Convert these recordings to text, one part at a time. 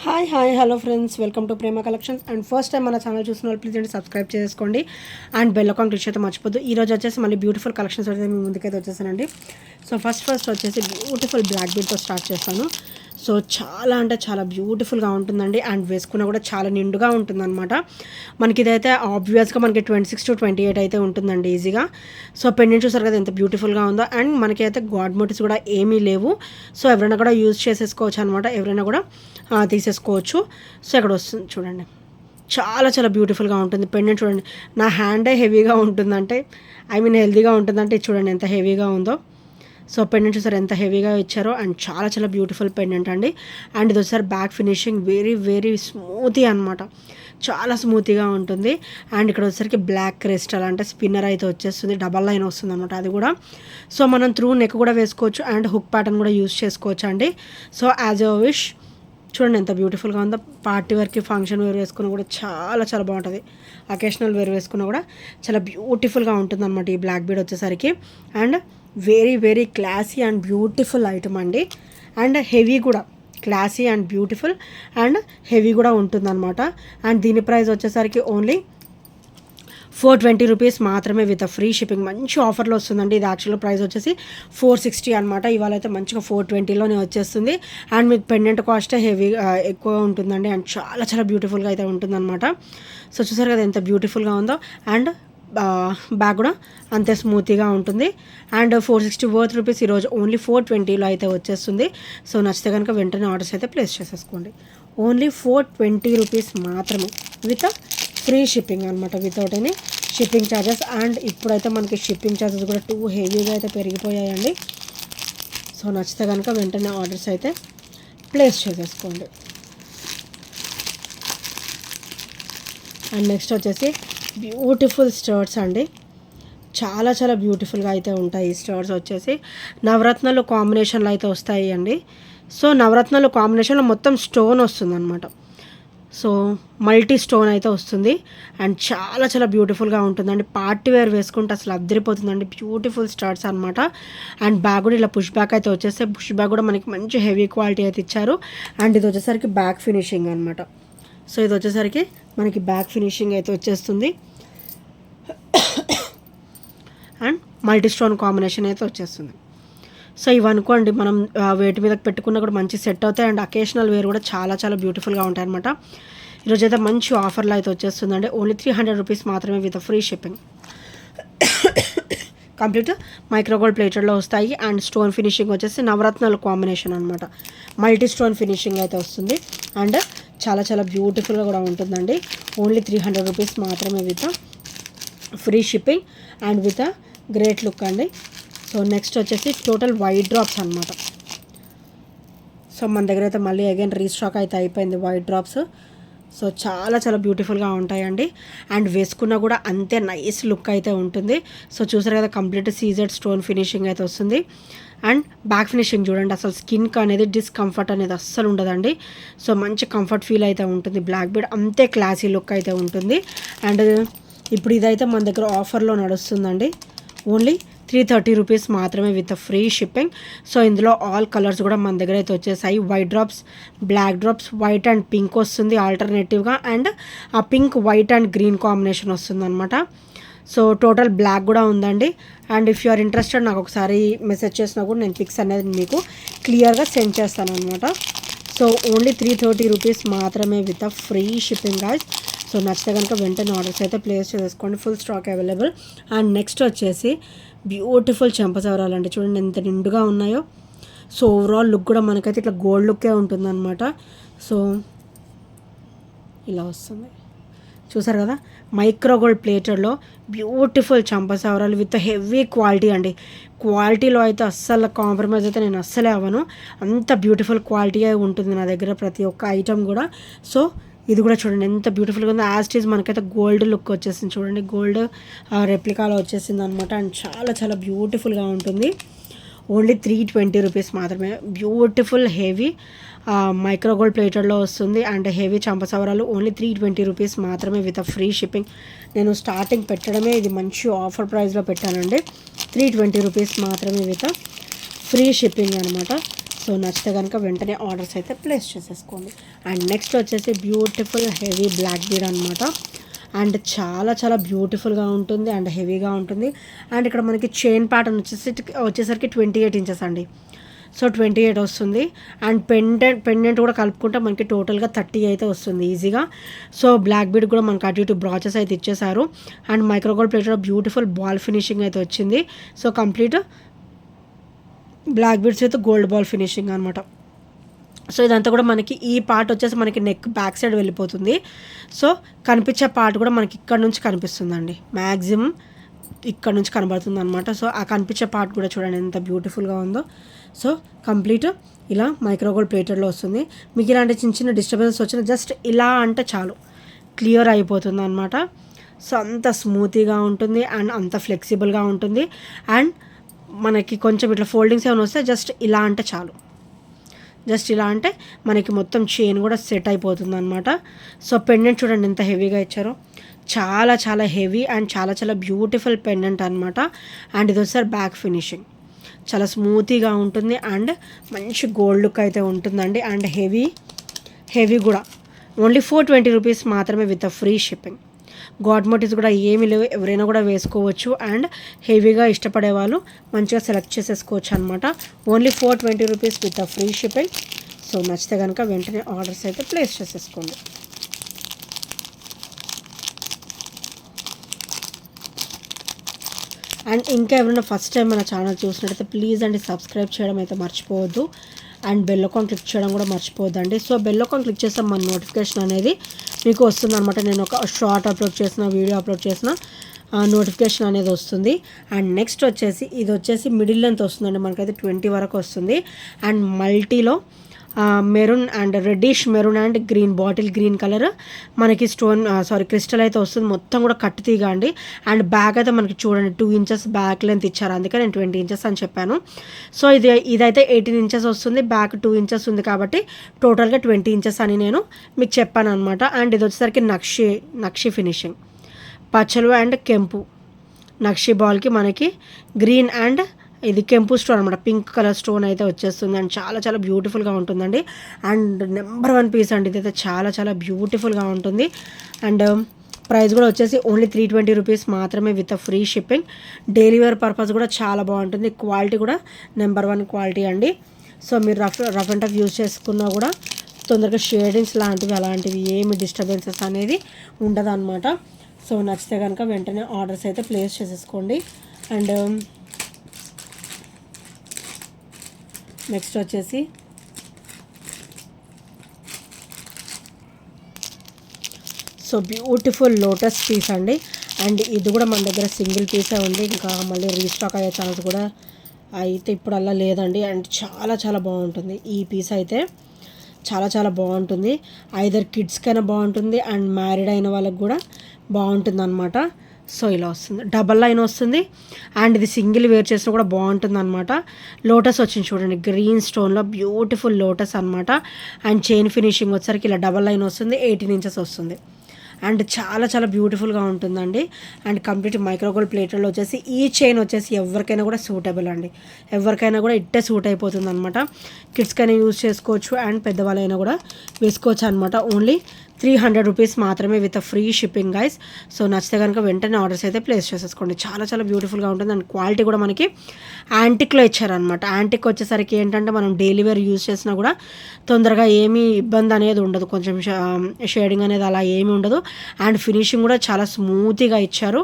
Hello friends, welcome to Prema collections. And first time మన channel చూసిన వాళ్ళు please అండి సబ్స్క్రైబ్ చేసుకోండి అండ్ బెల్ ఐకాన్ క్లిక్ అయితే మర్చిపోద్దు. ఈరోజు వచ్చేసి మళ్ళీ బ్యూటిఫుల్ కలెక్షన్స్ అయితే మీ ముందుకైతే వచ్చేసానండి. సో ఫస్ట్ వచ్చేసి బ్యూటిఫుల్ బ్లాక్ బీడ్తో స్టార్ట్ చేస్తాను. సో చాలా అంటే చాలా బ్యూటిఫుల్గా ఉంటుందండి అండ్ వేసుకున్నా కూడా చాలా నిండుగా ఉంటుందన్నమాట. మనకి ఇదైతే ఆబ్వియస్గా మనకి 26 to 28 అయితే ఉంటుందండి ఈజీగా. సో పెండెంట్ చూసారు కదా ఎంత బ్యూటిఫుల్గా ఉందో. అండ్ మనకి అయితే గాడ్ మోటివ్స్ కూడా ఏమీ లేవు. సో ఎవరైనా కూడా యూజ్ చేసేసుకోవచ్చు అనమాట, ఎవరైనా కూడా తీసేసుకోవచ్చు. సో ఇక్కడ వస్తుంది చూడండి, చాలా చాలా బ్యూటిఫుల్గా ఉంటుంది పెండెంట్. చూడండి నా హ్యాండే హెవీగా ఉంటుందంటే హెల్దీగా ఉంటుందంటే చూడండి ఎంత హెవీగా ఉందో. సో పెండెంట్ చూసారు ఎంత హెవీగా ఇచ్చారో అండ్ చాలా చాలా బ్యూటిఫుల్ పెండెంట్ అండి. అండ్ ఇది వచ్చారు back finishing very very smoothie అనమాట, చాలా స్మూతీగా ఉంటుంది. అండ్ ఇక్కడ వచ్చేసరికి బ్లాక్ క్రిస్టల్ అంటే స్పిన్నర్ అయితే వచ్చేస్తుంది, డబల్ లైన్ వస్తుంది అనమాట అది కూడా. సో మనం త్రూ నెక్ కూడా వేసుకోవచ్చు అండ్ హుక్ ప్యాటర్న్ కూడా యూజ్ చేసుకోవచ్చు అండి. So as your wish. చూడండి ఎంత బ్యూటిఫుల్గా ఉందో. పార్టీ వేర్కి ఫంక్షన్ వేర్ వేసుకున్నా కూడా చాలా చాలా బాగుంటుంది. అకేషనల్ వేర్ వేసుకున్నా కూడా చాలా బ్యూటిఫుల్గా ఉంటుంది అనమాట ఈ బ్లాక్ బీడ్ వచ్చేసరికి. And very very classy and beautiful item అండి. అండ్ హెవీ కూడా, classy and beautiful and heavy కూడా ఉంటుందన్నమాట. అండ్ దీని ప్రైస్ వచ్చేసరికి ఓన్లీ 420 రూపీస్ మాత్రమే విత్ ఫ్రీ షిప్పింగ్. మంచి ఆఫర్లో వస్తుందండి. ఇది యాక్చువల్ ప్రైస్ వచ్చేసి 460 అనమాట. ఇవాళ అయితే మంచిగా 420లోనే వచ్చేస్తుంది. అండ్ మీకు పెండెంట్ కాస్ట్ హెవీ ఎక్కువ ఉంటుందండి అండ్ చాలా చాలా బ్యూటిఫుల్గా అయితే ఉంటుందన్నమాట. సో చూసారు కదా ఎంత బ్యూటిఫుల్గా ఉందో. అండ్ బ్యాగ్ కూడా అంతే స్మూతీగా ఉంటుంది. అండ్ 460 వర్త్ రూపీస్ ఈరోజు ఓన్లీ 420లో అయితే వచ్చేస్తుంది. సో నచ్చితే కనుక వెంటనే ఆర్డర్స్ అయితే ప్లేస్ చేసేసుకోండి. ఓన్లీ 420 రూపీస్ మాత్రమే విత్ ఫ్రీ షిప్పింగ్ అనమాట, without any shipping charges. And ఇప్పుడైతే మనకి షిప్పింగ్ ఛార్జెస్ కూడా టూ హెవీగా అయితే పెరిగిపోయాయండి. సో నచ్చితే కనుక వెంటనే ఆర్డర్స్ అయితే ప్లేస్ చేసేసుకోండి. అండ్ నెక్స్ట్ వచ్చేసి బ్యూటిఫుల్ స్టర్ట్స్ అండి, చాలా చాలా బ్యూటిఫుల్గా అయితే ఉంటాయి ఈ స్టర్ట్స్ వచ్చేసి. నవరత్నాలు కాంబినేషన్లో అయితే వస్తాయి అండి. సో నవరత్నాలు కాంబినేషన్లో మొత్తం స్టోన్ వస్తుంది అనమాట. సో మల్టీ స్టోన్ అయితే వస్తుంది అండ్ చాలా చాలా బ్యూటిఫుల్గా ఉంటుందండి. పార్టీ వేర్ వేసుకుంటే అసలు అద్దరిపోతుందండి. బ్యూటిఫుల్ స్టార్ట్స్ అనమాట. అండ్ బ్యాగ్ కూడా ఇలా పుష్ బ్యాక్ అయితే వచ్చేస్తే, పుష్ బ్యాగ్ కూడా మనకి మంచి హెవీ క్వాలిటీ అయితే ఇచ్చారు. అండ్ ఇది వచ్చేసరికి బ్యాక్ ఫినిషింగ్ అనమాట. సో ఇది వచ్చేసరికి మనకి బ్యాక్ ఫినిషింగ్ అయితే వచ్చేస్తుంది అండ్ మల్టీ స్టోన్ కాంబినేషన్ అయితే వచ్చేస్తుంది. సో ఇవనుకోండి మనం వేటి మీద పెట్టుకున్నా కూడా మంచి సెట్ అవుతాయి. అండ్ అకేషనల్ వేర్ కూడా చాలా చాలా బ్యూటిఫుల్గా ఉంటాయి అనమాట. ఈరోజు అయితే మంచి ఆఫర్లో అయితే వచ్చేస్తుందండి. ఓన్లీ 300 రూపీస్ మాత్రమే with free shipping. Complete micro gold ప్లేటెడ్లో వస్తాయి. అండ్ స్టోన్ ఫినిషింగ్ వచ్చేసి నవరత్నాల కాంబినేషన్ అనమాట, మల్టీ స్టోన్ ఫినిషింగ్ అయితే వస్తుంది. అండ్ చాలా చాలా బ్యూటిఫుల్గా కూడా ఉంటుందండి. ఓన్లీ 300 రూపీస్ మాత్రమే with free shipping and with great look అండి. సో నెక్స్ట్ వచ్చేసి టోటల్ వైట్ డ్రాప్స్ అనమాట. సో మన దగ్గర అయితే మళ్ళీ అగైన్ రీస్టాక్ అయితే అయిపోయింది వైట్ డ్రాప్స్. సో చాలా చాలా బ్యూటిఫుల్గా ఉంటాయండి అండ్ వేసుకున్నా కూడా అంతే నైస్ లుక్ అయితే ఉంటుంది. సో చూసారు కదా కంప్లీట్ సీజెడ్ స్టోన్ ఫినిషింగ్ అయితే వస్తుంది. అండ్ బ్యాక్ ఫినిషింగ్ చూడండి, అసలు స్కిన్కి అనేది డిస్కంఫర్ట్ అనేది అస్సలు ఉండదండి. సో మంచి కంఫర్ట్ ఫీల్ అయితే ఉంటుంది. బ్లాక్ బీడ్ అంతే క్లాసీ లుక్ అయితే ఉంటుంది. అండ్ ఇప్పుడు ఇదైతే మన దగ్గర ఆఫర్లో నడుస్తుందండి. ఓన్లీ 330 రూపీస్ మాత్రమే విత్ ఫ్రీ షిప్పింగ్. సో ఇందులో ఆల్ కలర్స్ కూడా మన దగ్గర అయితే వచ్చేసాయి. White drops, black drops, white and pink వస్తుంది ఆల్టర్నేటివ్గా. అండ్ ఆ pink white and green combination వస్తుంది అనమాట. సో టోటల్ బ్లాక్ కూడా ఉందండి. And if you are interested నాకు ఒకసారి మెసేజ్ చేసినా కూడా నేను పిక్స్ అనేది మీకు క్లియర్గా సెండ్ చేస్తాను అనమాట. సో ఓన్లీ 330 రూపీస్ మాత్రమే with free shipping guys. So నచ్చితే కనుక వెంటనే ఆర్డర్స్ అయితే ప్లేస్ చేసుకోండి, full stock available. And next వచ్చేసి బ్యూటిఫుల్ చెంపసవరాలు అండి, చూడండి ఎంత నిండుగా ఉన్నాయో. సో ఓవరాల్ లుక్ కూడా మనకైతే ఇట్లా గోల్డ్ లుక్కే ఉంటుందన్నమాట. సో ఇలా వస్తుంది చూసారు కదా, మైక్రో గోల్డ్ ప్లేటెడ్లో బ్యూటిఫుల్ చంపసవరాలు విత్ హెవీ క్వాలిటీ అండి. క్వాలిటీలో అయితే అస్సలు కాంప్రమైజ్ అయితే నేను అస్సలే అవ్వను, అంత బ్యూటిఫుల్ క్వాలిటీ ఉంటుంది నా దగ్గర ప్రతి ఒక్క ఐటమ్ కూడా. సో ఇది కూడా చూడండి ఎంత బ్యూటిఫుల్గా ఉందో. యాజ్ ఇట్ ఈజ్ మనకైతే గోల్డ్ లుక్ వచ్చేసింది చూడండి, గోల్డ్ రెప్లికాలో వచ్చేసింది అనమాట. అండ్ చాలా చాలా బ్యూటిఫుల్గా ఉంటుంది. ఓన్లీ 320 రూపీస్ మాత్రమే. బ్యూటిఫుల్ హెవీ మైక్రో గోల్డ్ ప్లేటెడ్లో వస్తుంది. అండ్ హెవీ చంపసవరాలు ఓన్లీ 320 రూపీస్ మాత్రమే విత్ ఫ్రీ షిప్పింగ్. నేను స్టార్టింగ్ పెట్టడమే ఇది మంచి ఆఫర్ ప్రైస్లో పెట్టానండి. 320 రూపీస్ మాత్రమే విత్ ఫ్రీ షిప్పింగ్ అనమాట. సో నచ్చితే కనుక వెంటనే ఆర్డర్స్ అయితే ప్లేస్ చేసేసుకోండి. అండ్ నెక్స్ట్ వచ్చేసి బ్యూటిఫుల్ హెవీ బ్లాక్ బీడ్ అనమాట. అండ్ చాలా చాలా బ్యూటిఫుల్గా ఉంటుంది అండ్ హెవీగా ఉంటుంది. అండ్ ఇక్కడ మనకి చైన్ ప్యాటర్న్ వచ్చేసరికి 28 ఇంచెస్ అండి. సో 28 వస్తుంది. అండ్ పెండెంట్ కూడా కలుపుకుంటే మనకి టోటల్గా 30 అయితే వస్తుంది ఈజీగా. సో బ్లాక్ బీడ్ కూడా మనకి అటు ఇటు బ్రాచెస్ అయితే ఇచ్చేసారు. And micro gold plated beautiful ball finishing అయితే వచ్చింది. So complete black beads with gold ball finishing అనమాట. సో ఇదంతా కూడా మనకి ఈ పార్ట్ వచ్చేసి మనకి నెక్ బ్యాక్ సైడ్ వెళ్ళిపోతుంది. సో కనిపించే పార్ట్ కూడా మనకి ఇక్కడ నుంచి కనిపిస్తుందండి, మ్యాక్సిమం ఇక్కడ నుంచి కనబడుతుంది అనమాట. సో ఆ కనిపించే పార్ట్ కూడా చూడండి ఎంత బ్యూటిఫుల్గా ఉందో. సో కంప్లీట్ ఇలా మైక్రోగోల్డ్ ప్లేటెడ్లో వస్తుంది. మీకు ఇలాంటి చిన్న చిన్న డిస్టర్బెన్స్ వచ్చిన జస్ట్ ఇలా అంటే చాలు, క్లియర్ అయిపోతుంది అనమాట. సో అంత స్మూతీగా ఉంటుంది అండ్ అంత ఫ్లెక్సిబుల్గా ఉంటుంది. అండ్ మనకి కొంచెం ఇట్లా ఫోల్డింగ్స్ ఏమైనా వస్తే జస్ట్ ఇలా అంటే చాలు, జస్ట్ ఇలా అంటే మనకి మొత్తం చైన్ కూడా సెట్ అయిపోతుంది అనమాట. సో పెండెంట్ చూడండి ఎంత హెవీగా ఇచ్చారో, చాలా చాలా హెవీ అండ్ చాలా చాలా బ్యూటిఫుల్ పెండెంట్ అనమాట. అండ్ ఇది వచ్చేసరి బ్యాక్ ఫినిషింగ్ చాలా స్మూతీగా ఉంటుంది అండ్ మంచి గోల్డ్ లుక్ అయితే ఉంటుందండి. అండ్ హెవీ కూడా ఓన్లీ 420 రూపీస్ మాత్రమే with free shipping. God motifs కూడా ఏమీ లేవు, ఎవరైనా కూడా వేసుకోవచ్చు. అండ్ హెవీగా ఇష్టపడే వాళ్ళు మంచిగా సెలెక్ట్ చేసేసుకోవచ్చు అనమాట. Only 420 rupees with free shipping. So నచ్చితే కనుక వెంటనే ఆర్డర్స్ అయితే ప్లేస్ చేసేసుకోండి. అండ్ ఇంకా ఎవరైనా ఫస్ట్ టైం మన ఛానల్ చూసినట్టయితే ప్లీజ్ అండి సబ్స్క్రైబ్ చేయడం అయితే మర్చిపోవద్దు. అండ్ బెల్ ఐకాన్ క్లిక్ చేయడం కూడా మర్చిపోవద్దండి. సో బెల్ ఐకాన్ క్లిక్ చేస్తే మన నోటిఫికేషన్ అనేది మీకు వస్తుంది అనమాట. నేను ఒక షార్ట్ అప్లోడ్ చేసిన, వీడియో అప్లోడ్ చేసిన నోటిఫికేషన్ అనేది వస్తుంది. అండ్ నెక్స్ట్ వచ్చేసి ఇది వచ్చేసి మిడిల్ లెంత్ వస్తుందండి, మనకైతే 20 వరకు వస్తుంది. అండ్ మల్టీలో maroon and reddish maroon and green, bottle green colour మనకి క్రిస్టల్ అయితే వస్తుంది. మొత్తం కూడా కట్టు తీగ అండి. అండ్ బ్యాక్ అయితే మనకి చూడండి 2 ఇంచెస్ బ్యాక్ లెంత్ ఇచ్చారు, అందుకే నేను 20 ఇంచెస్ అని చెప్పాను. సో ఇదైతే 18 ఇంచెస్ వస్తుంది, బ్యాక్ 2 ఇంచెస్ ఉంది కాబట్టి టోటల్గా 20 ఇంచెస్ అని నేను మీకు చెప్పాను అనమాట. అండ్ ఇది వచ్చేసరికి నక్షి ఫినిషింగ్, పచ్చలు అండ్ కెంపు నక్షి బాల్కి మనకి గ్రీన్ అండ్ ఇది కెంపు స్టోన్ అనమాట, పింక్ కలర్ స్టోన్ అయితే వచ్చేస్తుంది. అండ్ చాలా చాలా బ్యూటిఫుల్గా ఉంటుందండి. అండ్ నెంబర్ 1 పీస్ అండి, ఇదైతే చాలా చాలా బ్యూటిఫుల్గా ఉంటుంది. అండ్ ప్రైస్ కూడా వచ్చేసి ఓన్లీ 320 రూపీస్ మాత్రమే with free shipping. Daily wear purpose కూడా చాలా బాగుంటుంది, క్వాలిటీ కూడా నెంబర్ 1 క్వాలిటీ అండి. సో మీరు రఫ్ అండ్ టఫ్ యూజ్ చేసుకున్నా కూడా తొందరగా షేడింగ్స్ లాంటివి అలాంటివి ఏమి డిస్టర్బెన్సెస్ అనేది ఉండదు అనమాట. సో నచ్చితే కనుక వెంటనే ఆర్డర్స్ అయితే ప్లేస్ చేసేసుకోండి. అండ్ నెక్స్ట్ వచ్చేసి సో బ్యూటిఫుల్ లోటస్ పీస్ అండి. అండ్ ఇది కూడా మన దగ్గర సింగిల్ పీసే ఉంది, ఇంకా మళ్ళీ రీస్టాక్ అయ్యే ఛాన్స్ కూడా అయితే ఇప్పుడు అలా లేదండి. అండ్ చాలా చాలా బాగుంటుంది ఈ పీస్ అయితే, చాలా చాలా బాగుంటుంది. ఐదర్ కిడ్స్కైనా బాగుంటుంది అండ్ మ్యారీడ్ అయిన వాళ్ళకి కూడా బాగుంటుంది అనమాట. సో ఇలా వస్తుంది, డబల్ లైన్ వస్తుంది. అండ్ ఇది సింగిల్ వేర్ చేసినా కూడా బాగుంటుంది అనమాట. లోటస్ వచ్చింది చూడండి, గ్రీన్ స్టోన్లో బ్యూటిఫుల్ లోటస్ అనమాట. అండ్ చైన్ ఫినిషింగ్ వచ్చేసరికి ఇలా డబల్ లైన్ వస్తుంది, 18 ఇంచెస్ వస్తుంది. అండ్ చాలా చాలా బ్యూటిఫుల్గా ఉంటుందండి. అండ్ కంప్లీట్ మైక్రోగోల్డ్ ప్లేట్లో వచ్చేసి ఈ చైన్ వచ్చేసి ఎవరికైనా కూడా సూటబుల్ అండి, ఎవరికైనా కూడా ఇట్టే సూట్ అయిపోతుంది అనమాట. కిడ్స్కైనా యూజ్ చేసుకోవచ్చు అండ్ పెద్దవాళ్ళైనా కూడా వేసుకోవచ్చు అనమాట. ఓన్లీ 300 రూపీస్ మాత్రమే with free shipping guys. So నచ్చితే కనుక వెంటనే ఆర్డర్స్ అయితే ప్లేస్ చేసేసుకోండి. చాలా చాలా బ్యూటిఫుల్గా ఉంటుంది. అండ్ క్వాలిటీ కూడా మనకి యాంటిక్లో ఇచ్చారనమాట. యాంటిక్ వచ్చేసరికి ఏంటంటే మనం డైలీ వేర్ యూజ్ చేసినా కూడా తొందరగా ఏమీ ఇబ్బంది అనేది ఉండదు, కొంచెం షేడింగ్ అనేది అలా ఏమీ ఉండదు. అండ్ ఫినిషింగ్ కూడా చాలా స్మూత్గా ఇచ్చారు.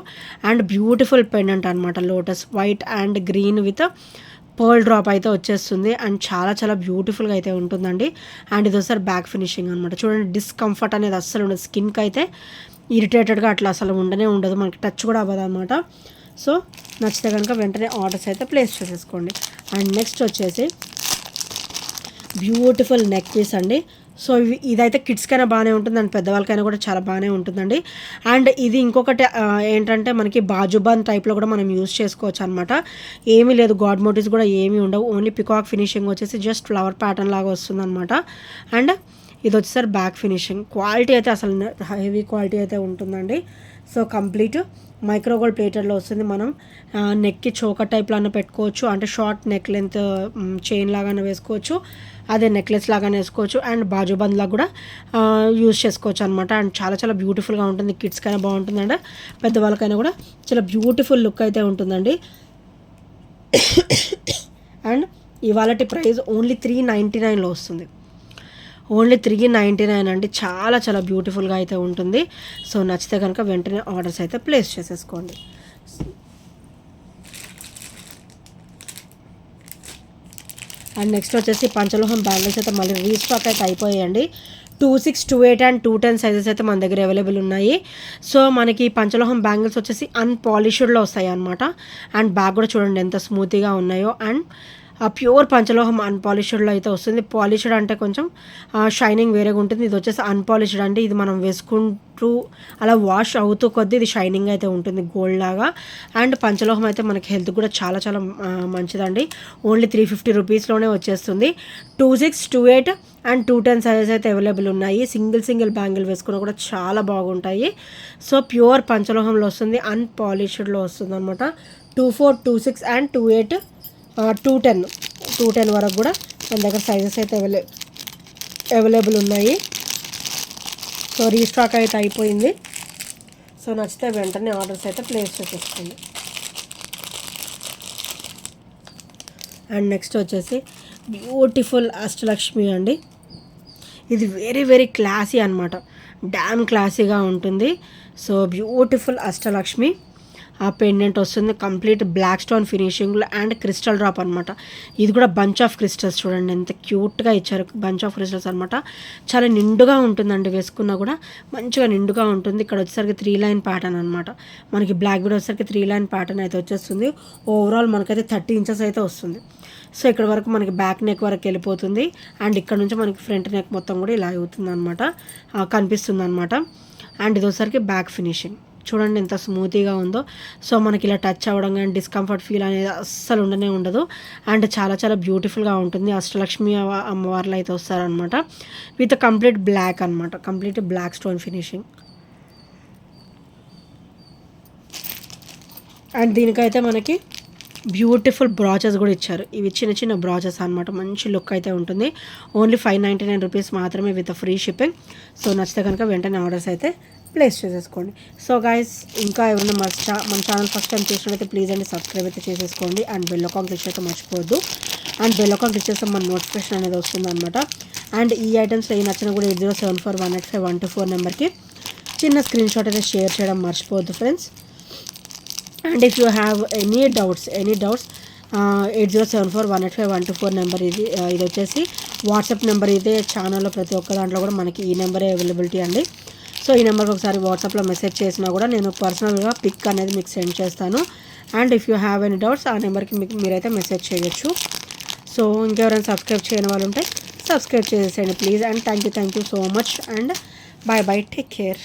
అండ్ బ్యూటిఫుల్ పెండెంట్ అనమాట, lotus white and green with pearl drop అయితే వచ్చేస్తుంది. అండ్ చాలా చాలా బ్యూటిఫుల్గా అయితే ఉంటుందండి. అండ్ ఇది ఒకసారి బ్యాక్ ఫినిషింగ్ అనమాట. చూడండి డిస్కంఫర్ట్ అనేది అస్సలు ఉండదు, స్కిన్కి అయితే ఇరిటేటెడ్గా అట్లా అసలు ఉండదు, మనకి టచ్ కూడా అవ్వదు అనమాట. సో నచ్చితే కనుక వెంటనే ఆర్డర్స్ అయితే ప్లేస్ చేసేసుకోండి. అండ్ నెక్స్ట్ వచ్చేసి బ్యూటిఫుల్ నెక్ పీస్ అండి. సో ఇదైతే కిడ్స్కైనా బాగానే ఉంటుంది అండ్ పెద్దవాళ్ళకైనా కూడా చాలా బాగానే ఉంటుందండి. అండ్ ఇది ఇంకొకటి ఏంటంటే మనకి బాజుబాన్ టైప్లో కూడా మనం యూజ్ చేసుకోవచ్చు అనమాట. ఏమీ లేదు, గాడ్ మోటివ్స్ కూడా ఏమీ ఉండవు, ఓన్లీ పికాక్ ఫినిషింగ్ వచ్చేసి జస్ట్ ఫ్లవర్ ప్యాటర్న్ లాగా వస్తుంది అనమాట. అండ్ ఇది వచ్చేసరి బ్యాక్ ఫినిషింగ్, క్వాలిటీ అయితే అసలు హెవీ క్వాలిటీ అయితే ఉంటుందండి. సో కంప్లీట్ మైక్రో గోల్డ్ ప్లేటెడ్లో వస్తుంది. మనం నెక్కి చోకర్ టైప్లో అన్న పెట్టుకోవచ్చు, అంటే షార్ట్ నెక్ లెంత్ చైన్ లాగానే వేసుకోవచ్చు, అదే నెక్లెస్ లాగానే వేసుకోవచ్చు, అండ్ బాజుబంద్ లాగా కూడా యూజ్ చేసుకోవచ్చు అనమాట. అండ్ చాలా చాలా బ్యూటిఫుల్గా ఉంటుంది. కిడ్స్కైనా బాగుంటుంది అండ్ పెద్దవాళ్ళకైనా కూడా చాలా బ్యూటిఫుల్ లుక్ అయితే ఉంటుందండి. అండ్ ఇవాళ ప్రైస్ ఓన్లీ 399లో వస్తుంది. ఓన్లీ 399 అండి. చాలా చాలా బ్యూటిఫుల్గా అయితే ఉంటుంది. సో నచ్చితే కనుక వెంటనే ఆర్డర్స్ అయితే ప్లేస్ చేసేసుకోండి. అండ్ నెక్స్ట్ వచ్చేసి పంచలోహం బ్యాంగిల్స్ అయితే మళ్ళీ రీస్టాక్ అయితే అయిపోయాయండి. 26, 28 అండ్ 210 సైజెస్ అయితే మన దగ్గర అవైలబుల్ ఉన్నాయి. సో మనకి పంచలోహం బ్యాంగిల్స్ వచ్చేసి అన్పాలిష్డ్లో వస్తాయి అనమాట. అండ్ బ్యాగ్ కూడా చూడండి ఎంత స్మూత్గా ఉన్నాయో. అండ్ ప్యూర్ పంచలోహం అన్పాలిష్డ్లో అయితే వస్తుంది. పాలిష్డ్ అంటే కొంచెం షైనింగ్ వేరేగా ఉంటుంది. ఇది వచ్చేసి అన్పాలిష్డ్ అంటే ఇది మనం వేసుకుంటూ అలా వాష్ అవుతూ కొద్దీ ఇది షైనింగ్ అయితే ఉంటుంది గోల్డ్ లాగా. అండ్ పంచలోహం అయితే మనకి హెల్త్ కూడా చాలా చాలా మంచిదండి. ఓన్లీ 350 రూపీస్లోనే వచ్చేస్తుంది. 26, 28 అండ్ 210 సైజెస్ అయితే అవైలబుల్ ఉన్నాయి. సింగిల్ బ్యాంగిల్ వేసుకున్నా కూడా చాలా బాగుంటాయి. సో ప్యూర్ పంచలోహంలో వస్తుంది, అన్పాలిష్డ్లో వస్తుంది అనమాట. 24, 26 అండ్ 28, 210 వరకు కూడా మన దగ్గర సైజెస్ అయితే అవైలబుల్ ఉన్నాయి. సో రీస్టాక్ అయితే అయిపోయింది. సో నచ్చితే వెంటనే ఆర్డర్స్ అయితే ప్లేస్ చేసేసుకోండి. అండ్ నెక్స్ట్ వచ్చేసి బ్యూటిఫుల్ అష్టలక్ష్మి అండి. ఇది వెరీ వెరీ క్లాసీ అనమాట. డ్యామ్ క్లాసీగా ఉంటుంది. సో బ్యూటిఫుల్ అష్టలక్ష్మి ఆ పెండెంట్ వస్తుంది. కంప్లీట్ బ్లాక్ స్టోన్ ఫినిషింగ్లో అండ్ క్రిస్టల్ డ్రాప్ అనమాట. ఇది కూడా బంచ్ ఆఫ్ క్రిస్టల్స్ చూడండి ఎంత క్యూట్గా ఇచ్చారు. బంచ్ ఆఫ్ క్రిస్టల్స్ అనమాట. చాలా నిండుగా ఉంటుందండి, వేసుకున్నా కూడా మంచిగా నిండుగా ఉంటుంది. ఇక్కడ వచ్చేసరికి 3 లైన్ ప్యాటర్న్ అనమాట. మనకి బ్లాక్ కూడా వచ్చేసరికి 3 లైన్ ప్యాటర్న్ అయితే వచ్చేస్తుంది. ఓవరాల్ మనకైతే 30 ఇంచెస్ అయితే వస్తుంది. సో ఇక్కడ వరకు మనకి బ్యాక్ నెక్ వరకు వెళ్ళిపోతుంది. అండ్ ఇక్కడ నుంచి మనకి ఫ్రంట్ నెక్ మొత్తం కూడా ఇలా అవుతుంది అనమాట, కనిపిస్తుంది అనమాట. అండ్ ఇది వచ్చేసరికి బ్యాక్ ఫినిషింగ్ చూడండి ఎంత స్మూతీగా ఉందో. సో మనకి ఇలా టచ్ అవ్వడం కానీ డిస్కంఫర్ట్ ఫీల్ అనేది అస్సలు ఉండదు. అండ్ చాలా చాలా బ్యూటిఫుల్గా ఉంటుంది. అష్టలక్ష్మి అమ్మవార్లు అయితే వస్తారనమాట. విత్ కంప్లీట్ బ్లాక్ అనమాట, complete black stone finishing. And దీనికైతే మనకి బ్యూటిఫుల్ బ్రాచెస్ కూడా ఇచ్చారు. ఇవి చిన్న చిన్న బ్రాచెస్ అనమాట. మంచి లుక్ అయితే ఉంటుంది. ఓన్లీ 599 రూపీస్ మాత్రమే విత్ ఫ్రీ షిప్పింగ్. సో నచ్చితే కనుక వెంటనే ఆర్డర్స్ అయితే ప్లేస్ చేసేసుకోండి. సో గైస్ ఇంకా ఎవరైనా మన ఛానల్ ఫస్ట్ టైం చూసినట్లయితే ప్లీజ్ అండి సబ్స్క్రైబ్ అయితే చేసేసుకోండి. అండ్ బెల్ ఐకాన్ క్లిక్ అయితే మర్చిపోవద్దు. అండ్ బెల్ ఐకాన్ క్లిక్ చేస్తే మన నోటిఫికేషన్ అనేది వస్తుంది అనమాట. అండ్ ఈ ఐటమ్స్ ఏ నచ్చినా కూడా 8074185124 నెంబర్కి చిన్న స్క్రీన్ షాట్ అయితే షేర్ చేయడం మర్చిపోవద్దు friends. And if you have any doubts 8074185124 number ఇది వచ్చేసి వాట్సాప్ నెంబర్. ఇదే ఛానల్లో ప్రతి ఒక్క దాంట్లో కూడా మనకి ఈ నెంబరే అవైలబిలిటీ అండి. సో ఈ నెంబర్కి ఒకసారి వాట్సాప్లో మెసేజ్ చేసినా కూడా నేను పర్సనల్గా పిక్ అనేది మీకు సెండ్ చేస్తాను. And if you have any doubts ఆ నెంబర్కి మీరైతే మెసేజ్ చేయొచ్చు. సో ఇంకెవరైనా సబ్స్క్రైబ్ చేయని వాళ్ళు ఉంటే సబ్స్క్రైబ్ చేసేయండి please. And thank you so much. And bye take care.